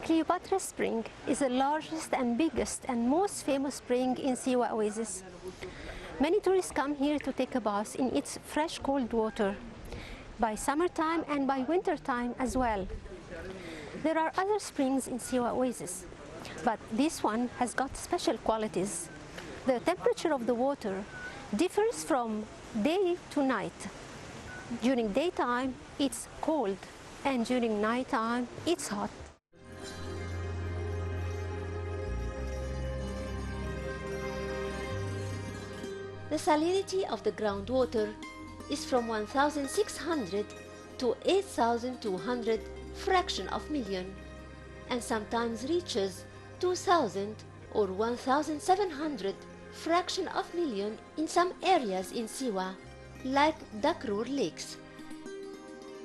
Cleopatra Spring is the largest and biggest and most famous spring in Siwa Oasis. Many tourists come here to take a bath in its fresh cold water, by summertime and by wintertime as well. There are other springs in Siwa Oasis, but this one has got special qualities. The temperature of the water differs from day to night. During daytime, it's cold, and during nighttime, it's hot. The salinity of the groundwater is from 1,600 to 8,200 fraction of million, and sometimes reaches 2,000 or 1,700 fraction of million in some areas in Siwa, like Dakrur lakes.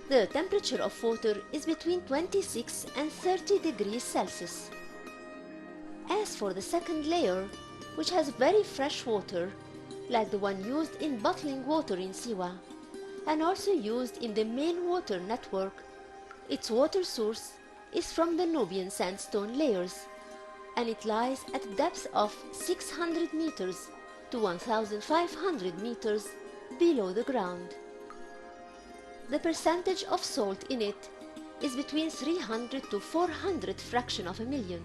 The temperature of water is between 26 and 30 degrees Celsius. As for the second layer, which has very fresh water, like the one used in bottling water in Siwa, and also used in the main water network, its water source is from the Nubian sandstone layers, and it lies at depths of 600 meters to 1,500 meters below the ground. The percentage of salt in it is between 300 to 400 fraction of a million.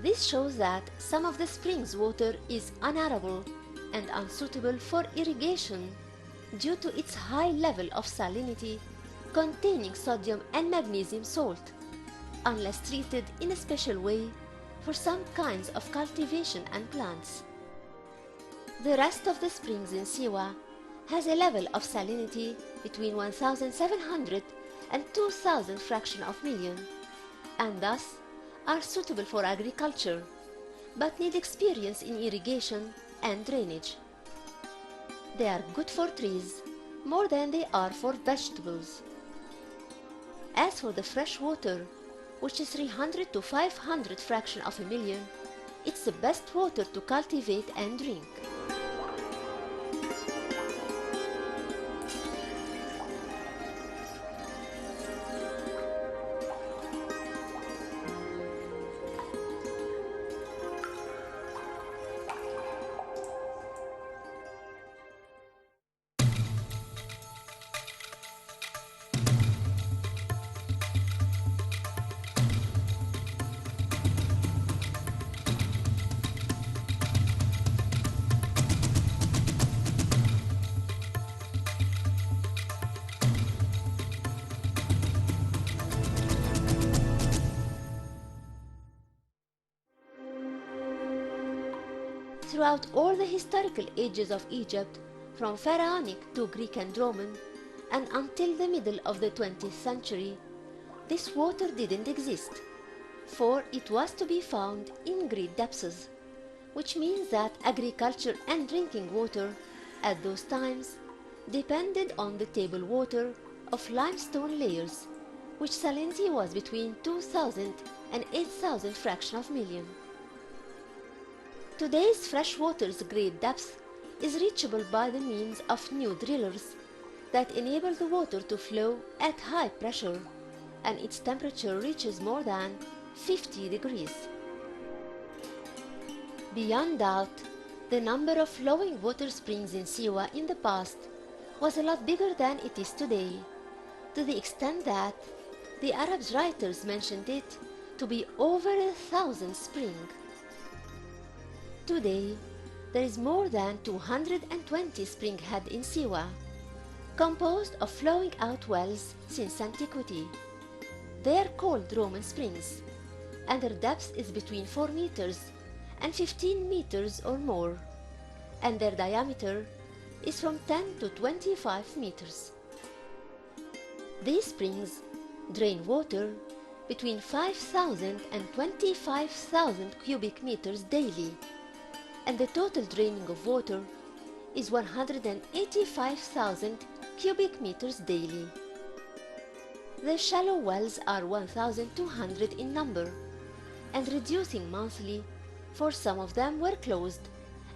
This shows that some of the spring's water is unarable and unsuitable for irrigation due to its high level of salinity containing sodium and magnesium salt, unless treated in a special way for some kinds of cultivation and plants. The rest of the springs in Siwa has a level of salinity between 1,700 and 2,000 fraction of million, and thus are suitable for agriculture, but need experience in irrigation and drainage. They are good for trees more than they are for vegetables. As for the fresh water, which is 300 to 500 fraction of a million, it's the best water to cultivate and drink. Throughout all the historical ages of Egypt, from Pharaonic to Greek and Roman, and until the middle of the 20th century, this water didn't exist, for it was to be found in great depths, which means that agriculture and drinking water at those times depended on the table water of limestone layers, which salinity was between 2,000 and 8,000 fraction of million. Today's freshwater's great depth is reachable by the means of new drillers that enable the water to flow at high pressure, and its temperature reaches more than 50 degrees. Beyond doubt, the number of flowing water springs in Siwa in the past was a lot bigger than it is today, to the extent that the Arab writers mentioned it to be over 1,000 springs. Today, there is more than 220 springhead in Siwa, composed of flowing out wells since antiquity. They are called Roman springs, and their depth is between 4 meters and 15 meters or more, and their diameter is from 10 to 25 meters. These springs drain water between 5,000 and 25,000 cubic meters daily, and the total draining of water is 185,000 cubic meters daily. The shallow wells are 1,200 in number, and reducing monthly, for some of them were closed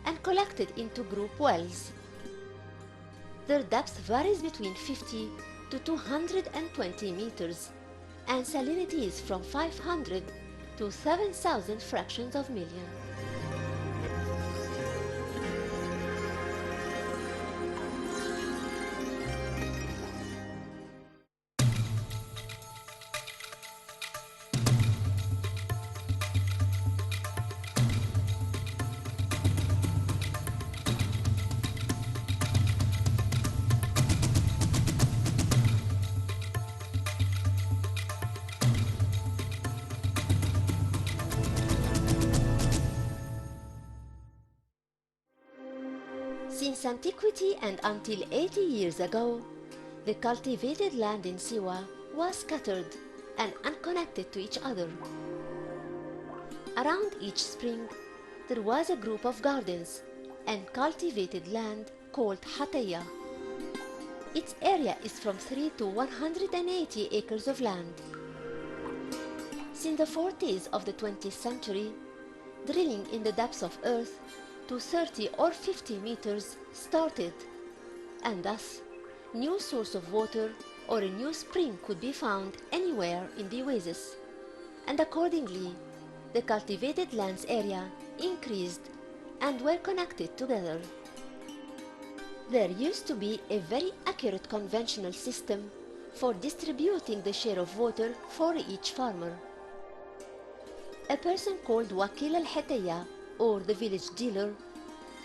and collected into group wells. Their depth varies between 50 to 220 meters, and salinity is from 500 to 7,000 fractions of million. Since antiquity and until 80 years ago, the cultivated land in Siwa was scattered and unconnected to each other. Around each spring, there was a group of gardens and cultivated land called Hataya. Its area is from 3 to 180 acres of land. Since the 40s of the 20th century, drilling in the depths of earth to 30 or 50 meters started, and thus new source of water or a new spring could be found anywhere in the oasis, and accordingly the cultivated lands area increased and were connected together. There used to be a very accurate conventional system for distributing the share of water for each farmer. A person called Wakil al-Hataya, or the village dealer,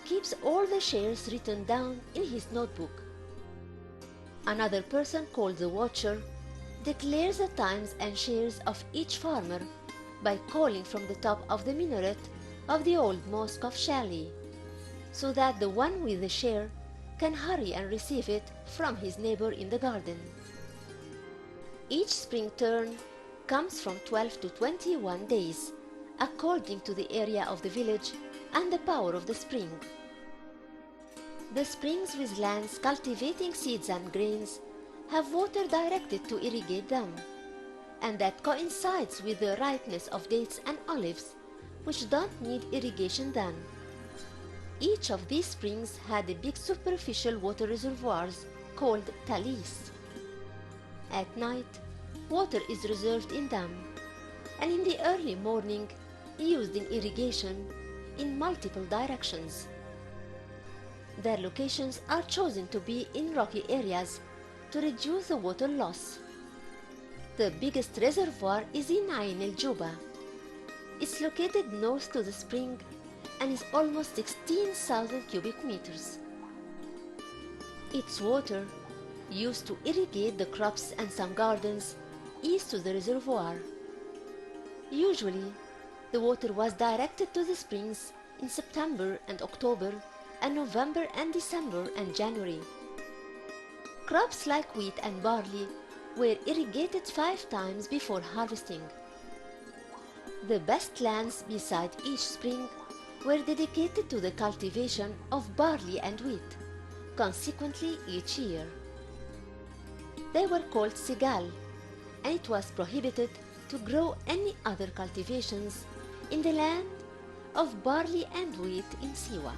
keeps all the shares written down in his notebook. Another person called the watcher declares the times and shares of each farmer by calling from the top of the minaret of the old mosque of Shali, so that the one with the share can hurry and receive it from his neighbor in the garden. Each spring turn comes from 12 to 21 days, according to the area of the village and the power of the spring. The springs with lands cultivating seeds and grains have water directed to irrigate them, and that coincides with the ripeness of dates and olives, which don't need irrigation then. Each of these springs had a big superficial water reservoirs called talis. At night, water is reserved in them, and in the early morning used in irrigation in multiple directions. Their locations are chosen to be in rocky areas to reduce the water loss. The biggest reservoir is in Ain el-Juba. It's located north to the spring and is almost 16,000 cubic meters. Its water, used to irrigate the crops and some gardens, east to the reservoir. Usually, the water was directed to the springs in September and October, and November and December and January. Crops like wheat and barley were irrigated 5 times before harvesting. The best lands beside each spring were dedicated to the cultivation of barley and wheat, consequently each year. They were called sigal, and it was prohibited to grow any other cultivations in the land of barley and wheat in Siwa.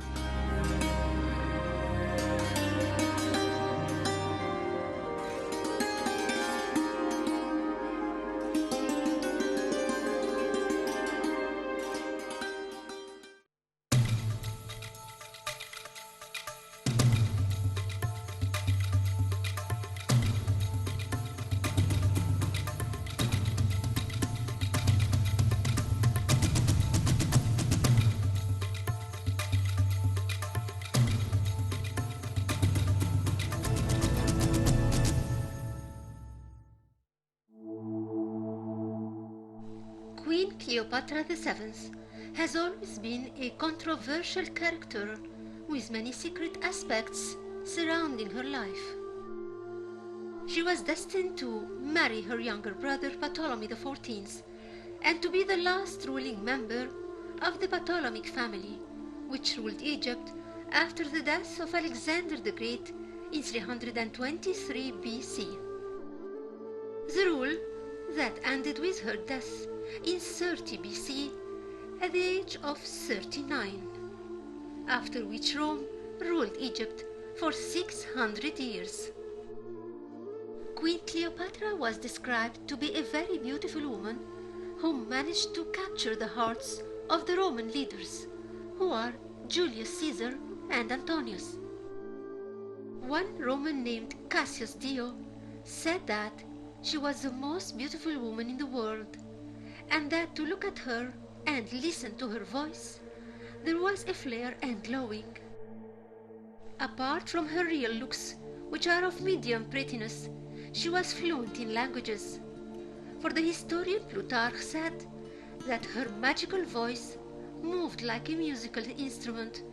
Queen Cleopatra VII has always been a controversial character with many secret aspects surrounding her life. She was destined to marry her younger brother Ptolemy XIV and to be the last ruling member of the Ptolemaic family, which ruled Egypt after the death of Alexander the Great in 323 BC. The rule that ended with her death in 30 BC at the age of 39, after which Rome ruled Egypt for 600 years. Queen Cleopatra was described to be a very beautiful woman who managed to capture the hearts of the Roman leaders, who are Julius Caesar and Antonius. One Roman named Cassius Dio said that she was the most beautiful woman in the world, and that to look at her and listen to her voice, there was a flair and glowing. Apart from her real looks, which are of medium prettiness, she was fluent in languages. For the historian Plutarch said that her magical voice moved like a musical instrument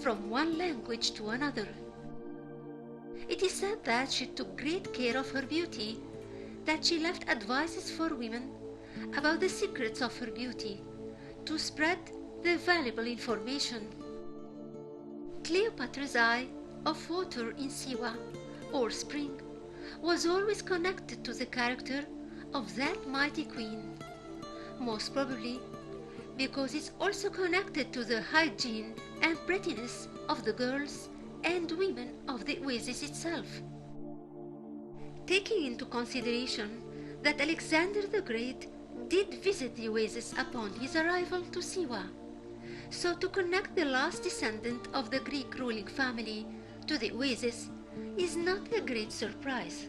from one language to another. It is said that she took great care of her beauty, that she left advices for women about the secrets of her beauty, to spread the valuable information. Cleopatra's eye of water in Siwa, or spring, was always connected to the character of that mighty queen, most probably because it's also connected to the hygiene and prettiness of the girls and women of the oasis itself. Taking into consideration that Alexander the Great did visit the oasis upon his arrival to Siwa, so to connect the last descendant of the Greek ruling family to the oasis is not a great surprise.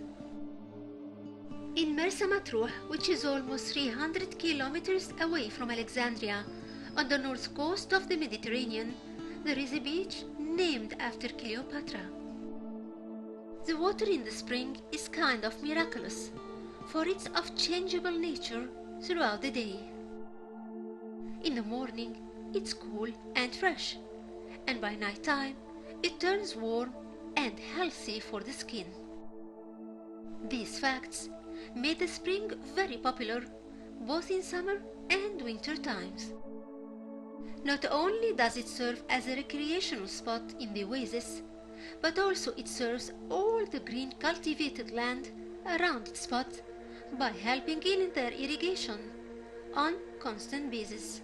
In Mersa Matruh, which is almost 300 kilometers away from Alexandria, on the north coast of the Mediterranean, there is a beach named after Cleopatra. The water in the spring is kind of miraculous, for it's of changeable nature throughout the day. In the morning, it's cool and fresh, and by night time, it turns warm and healthy for the skin. These facts made the spring very popular both in summer and winter times. Not only does it serve as a recreational spot in the oasis, but also it serves all the green cultivated land around its spot by helping in their irrigation on constant basis.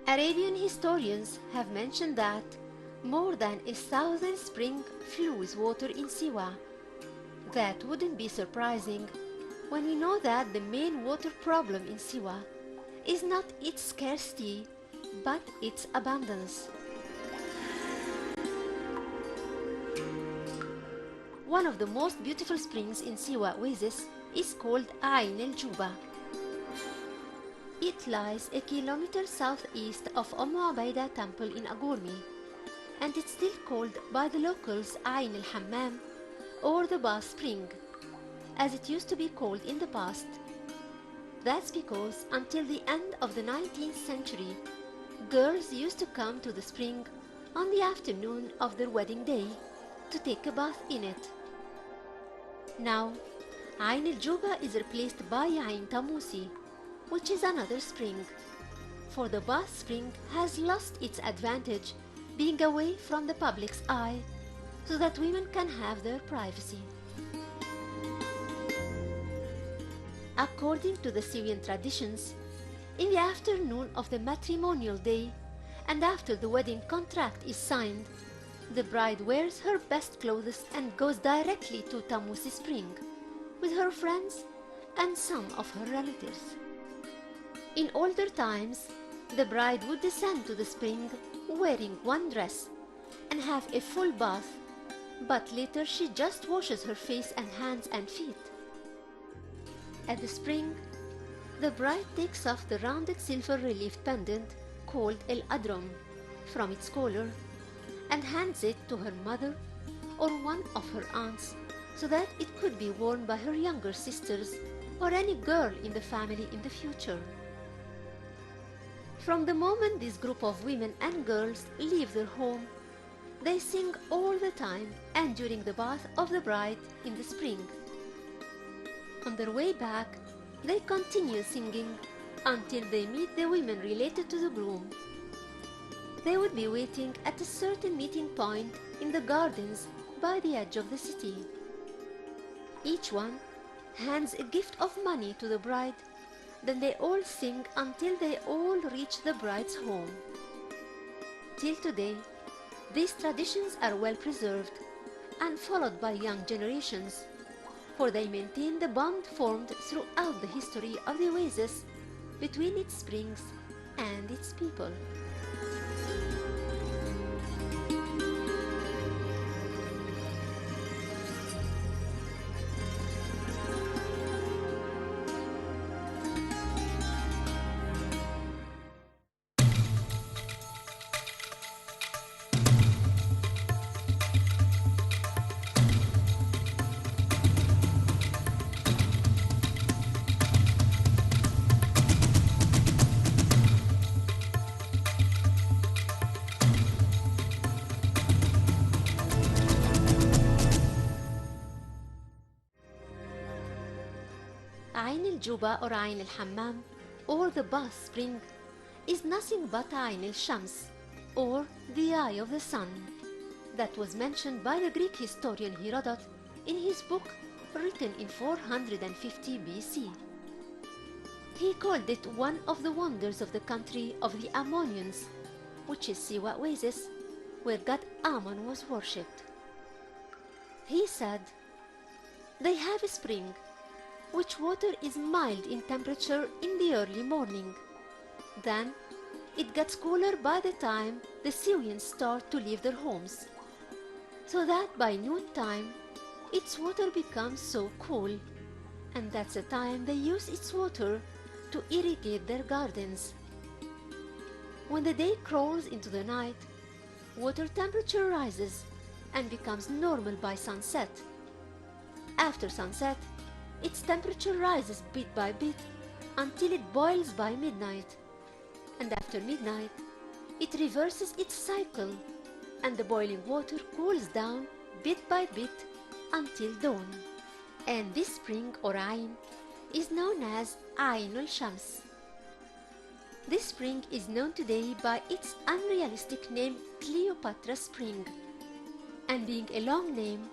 Arabian historians have mentioned that more than 1,000 springs flow with water in Siwa. That wouldn't be surprising when we know that the main water problem in Siwa is not its scarcity, but its abundance. One of the most beautiful springs in Siwa oasis is called Ain el-Juba. It lies a kilometer southeast of Ubaydah temple in Agormi, and it's still called by the locals Ain el-Hammam, or the bath spring, as it used to be called in the past. That's because until the end of the 19th century, girls used to come to the spring on the afternoon of their wedding day to take a bath in it. Now, Ain el-Juba is replaced by Ain Tamusi, which is another spring, for the bath spring has lost its advantage being away from the public's eye, so that women can have their privacy. According to the Syrian traditions, in the afternoon of the matrimonial day and after the wedding contract is signed, the bride wears her best clothes and goes directly to Tamusi spring with her friends and some of her relatives. In older times, the bride would descend to the spring wearing one dress and have a full bath, but later she just washes her face and hands and feet. At the spring, the bride takes off the rounded silver relief pendant called el-adrom from its collar and hands it to her mother or one of her aunts so that it could be worn by her younger sisters or any girl in the family in the future. From the moment this group of women and girls leave their home, they sing all the time and during the bath of the bride in the spring. On their way back, they continue singing until they meet the women related to the groom. They would be waiting at a certain meeting point in the gardens by the edge of the city. Each one hands a gift of money to the bride, then they all sing until they all reach the bride's home. Till today, these traditions are well preserved and followed by young generations, for they maintain the bond formed throughout the history of the oasis between its springs and its people. Ain al-Juba or Ain al-Hammam, or the bath spring, is nothing but Ain al-Shams, or the eye of the sun, that was mentioned by the Greek historian Herodot in his book written in 450 BC. He called it one of the wonders of the country of the Ammonians, which is Siwa Oasis, where god Ammon was worshipped. He said, "They have a spring, which water is mild in temperature in the early morning. Then it gets cooler by the time the Syrians start to leave their homes, so that by noontime its water becomes so cool, and that's the time they use its water to irrigate their gardens. When the day crawls into the night, water temperature rises and becomes normal by sunset. After sunset, its temperature rises bit by bit until it boils by midnight, and after midnight it reverses its cycle and the boiling water cools down bit by bit until dawn. And this spring or Ain is known as Ain al-Shams. This spring is known today by its unrealistic name Cleopatra Spring, and being a long name,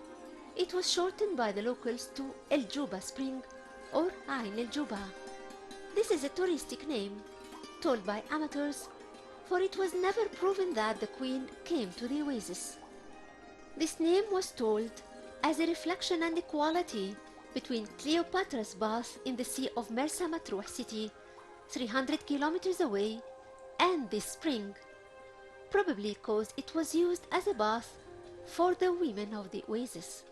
it was shortened by the locals to El Juba Spring or Ain El Juba. This is a touristic name told by amateurs, for it was never proven that the queen came to the oasis. This name was told as a reflection and equality between Cleopatra's bath in the Sea of Mersa Matruh city, 300 kilometers away, and this spring, probably because it was used as a bath for the women of the oasis.